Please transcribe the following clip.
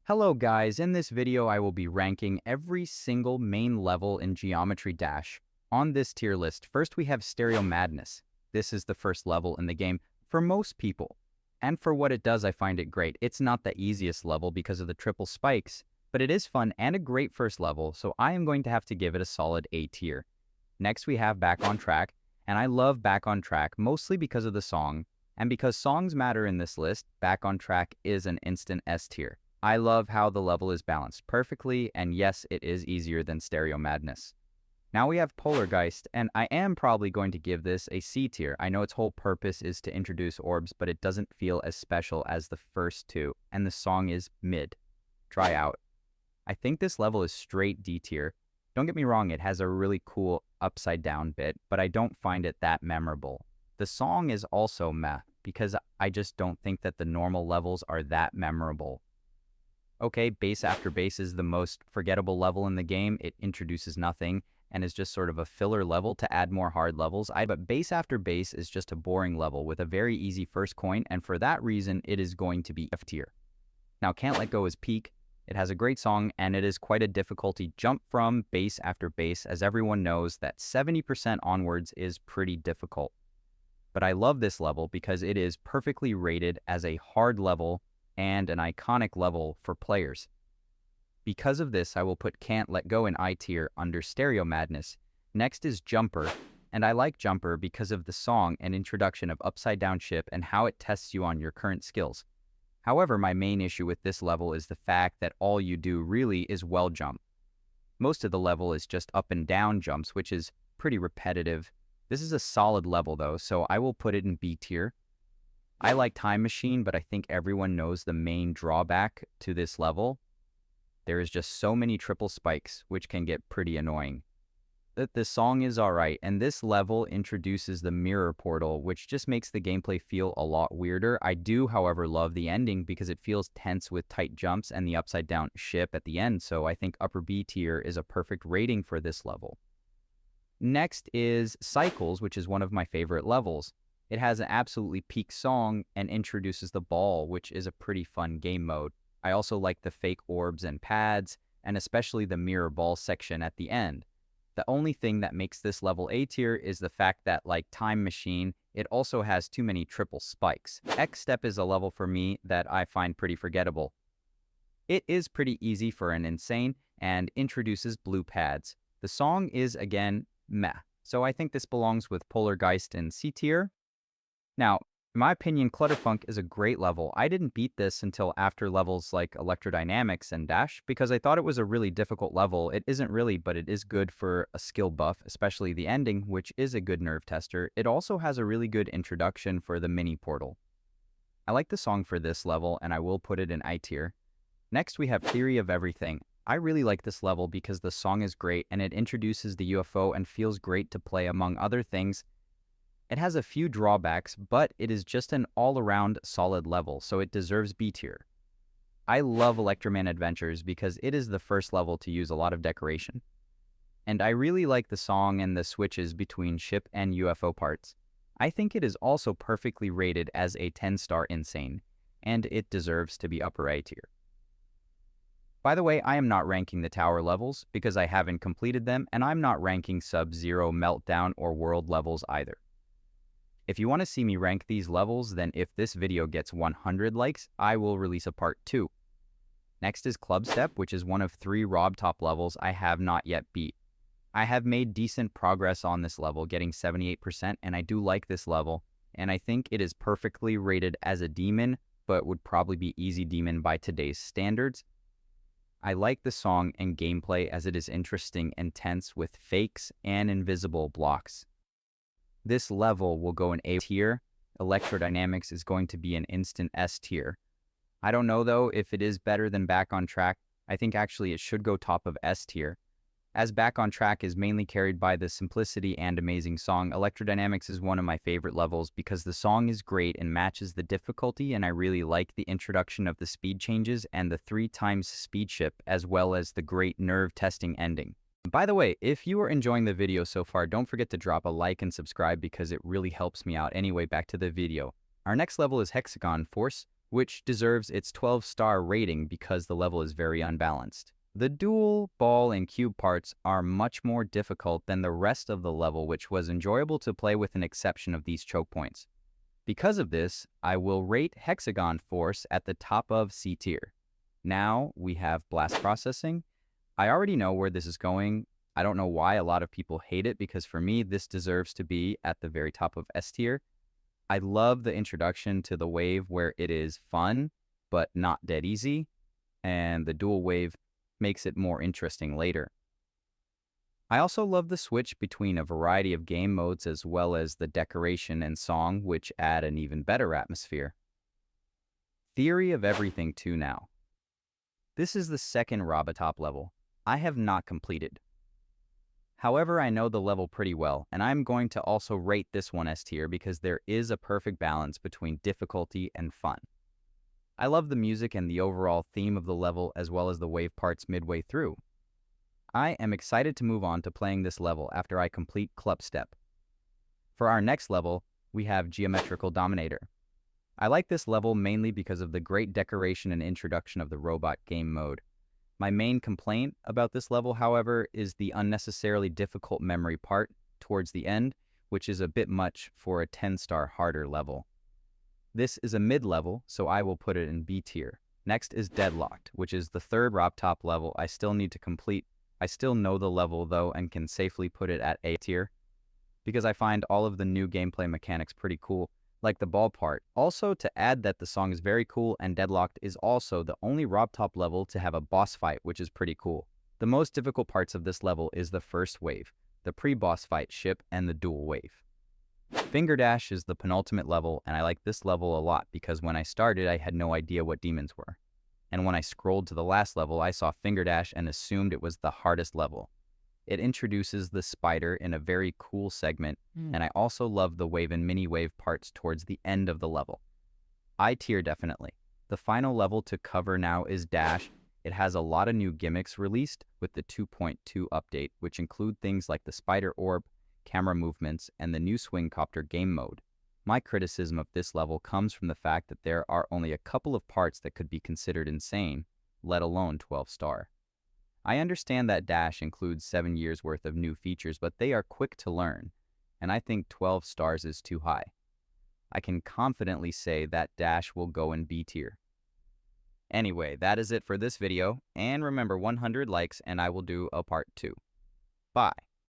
Hello guys, in this video I will be ranking every single main level in Geometry Dash. On this tier list, first we have Stereo Madness. This is the first level in the game for most people. And for what it does, I find it great. It's not the easiest level because of the triple spikes, but it is fun and a great first level, so I am going to have to give it a solid A tier. Next we have Back on Track, and I love Back on Track mostly because of the song, and because songs matter in this list, Back on Track is an instant S tier. I love how the level is balanced perfectly, and yes, it is easier than Stereo Madness. Now we have Polargeist, and I am probably going to give this a C tier. I know its whole purpose is to introduce orbs, but it doesn't feel as special as the first two, and the song is mid. Try out. I think this level is straight D tier. Don't get me wrong, it has a really cool upside down bit, but I don't find it that memorable. The song is also meh, because I just don't think that the normal levels are that memorable. Okay, base after base is the most forgettable level in the game. It introduces nothing and is just sort of a filler level to add more hard levels. But base after base is just a boring level with a very easy first coin, and for that reason, it is going to be F tier. Now, Cant Let Go is peak. It has a great song, and it is quite a difficulty jump from base after base, as everyone knows that 70% onwards is pretty difficult. But I love this level because it is perfectly rated as a hard level and an iconic level for players. Because of this, I will put Cant Let Go in I tier under Stereo Madness. Next is Jumper, and I like Jumper because of the song and introduction of Upside Down Ship and how it tests you on your current skills. However, my main issue with this level is the fact that all you do really is well jump. Most of the level is just up and down jumps, which is pretty repetitive. This is a solid level though, so I will put it in B tier. I like Time Machine, but I think everyone knows the main drawback to this level. There is just so many triple spikes, which can get pretty annoying. The song is alright, and this level introduces the mirror portal, which just makes the gameplay feel a lot weirder. I do, however, love the ending because it feels tense with tight jumps and the upside down ship at the end, so I think upper B tier is a perfect rating for this level. Next is Cycles, which is one of my favorite levels. It has an absolutely peak song and introduces the ball, which is a pretty fun game mode. I also like the fake orbs and pads, and especially the mirror ball section at the end. The only thing that makes this level A tier is the fact that, like Time Machine, it also has too many triple spikes. Xstep is a level for me that I find pretty forgettable. It is pretty easy for an insane and introduces blue pads. The song is, again, meh, so I think this belongs with Polargeist in C tier. Now, in my opinion, Clutterfunk is a great level. I didn't beat this until after levels like Electronamics and Dash because I thought it was a really difficult level. It isn't really, but it is good for a skill buff, especially the ending, which is a good nerve tester. It also has a really good introduction for the mini portal. I like the song for this level, and I will put it in I tier. Next, we have Theory of Everything. I really like this level because the song is great, and it introduces the UFO and feels great to play among other things. It has a few drawbacks, but it is just an all-around solid level, so it deserves B tier. I love Electroman Adventures because it is the first level to use a lot of decoration. And I really like the song and the switches between ship and UFO parts. I think it is also perfectly rated as a 10-star insane, and it deserves to be upper A tier. By the way, I am not ranking the tower levels because I haven't completed them, and I'm not ranking Sub-Zero, Meltdown, or World levels either. If you want to see me rank these levels, then if this video gets 100 likes, I will release a part 2. Next is Xstep, which is one of 3 Robtop levels I have not yet beat. I have made decent progress on this level, getting 78%, and I do like this level, and I think it is perfectly rated as a demon, but would probably be easy demon by today's standards. I like the song and gameplay as it is interesting and tense with fakes and invisible blocks. This level will go in A tier. Electrodynamics is going to be an instant S tier. I don't know though if it is better than Back on Track. I think actually it should go top of S tier. As Back on Track is mainly carried by the simplicity and amazing song, Electrodynamics is one of my favorite levels because the song is great and matches the difficulty, and I really like the introduction of the speed changes and the 3x speed ship, as well as the great nerve testing ending. By the way, if you are enjoying the video so far, don't forget to drop a like and subscribe because it really helps me out. Anyway, back to the video. Our next level is Hexagon Force, which deserves its 12-star rating because the level is very unbalanced. The dual, ball, and cube parts are much more difficult than the rest of the level, which was enjoyable to play with an exception of these choke points. Because of this, I will rate Hexagon Force at the top of C tier. Now we have blast processing. I already know where this is going. I don't know why a lot of people hate it, because for me, this deserves to be at the very top of S tier. I love the introduction to the wave where it is fun, but not dead easy, and the dual wave makes it more interesting later. I also love the switch between a variety of game modes as well as the decoration and song, which add an even better atmosphere. Theory of Everything 2 now. This is the second Robtop level. I have not completed. However, I know the level pretty well, and I'm going to also rate this one S tier because there is a perfect balance between difficulty and fun. I love the music and the overall theme of the level as well as the wave parts midway through. I am excited to move on to playing this level after I complete Xstep. For our next level, we have Geometrical Dominator. I like this level mainly because of the great decoration and introduction of the robot game mode. My main complaint about this level, however, is the unnecessarily difficult memory part towards the end, which is a bit much for a 10-star harder level. This is a mid-level, so I will put it in B tier. Next is Deadlocked, which is the third Robtop level I still need to complete. I still know the level though and can safely put it at A tier because I find all of the new gameplay mechanics pretty cool, like the ball part. Also, to add that the song is very cool, and Deadlocked is also the only Robtop level to have a boss fight, which is pretty cool. The most difficult parts of this level is the first wave, the pre-boss fight ship, and the dual wave. Finger Dash is the penultimate level, and I like this level a lot because when I started, I had no idea what demons were. And when I scrolled to the last level, I saw Finger Dash and assumed it was the hardest level. It introduces the spider in a very cool segment, and I also love the wave and mini-wave parts towards the end of the level. I tier definitely. The final level to cover now is Dash. It has a lot of new gimmicks released with the 2.2 update, which include things like the spider orb, camera movements, and the new swing copter game mode. My criticism of this level comes from the fact that there are only a couple of parts that could be considered insane, let alone 12-star. I understand that Dash includes 7 years worth of new features, but they are quick to learn, and I think 12 stars is too high. I can confidently say that Dash will go in B tier. Anyway, that is it for this video, and remember 100 likes and I will do a part 2. Bye.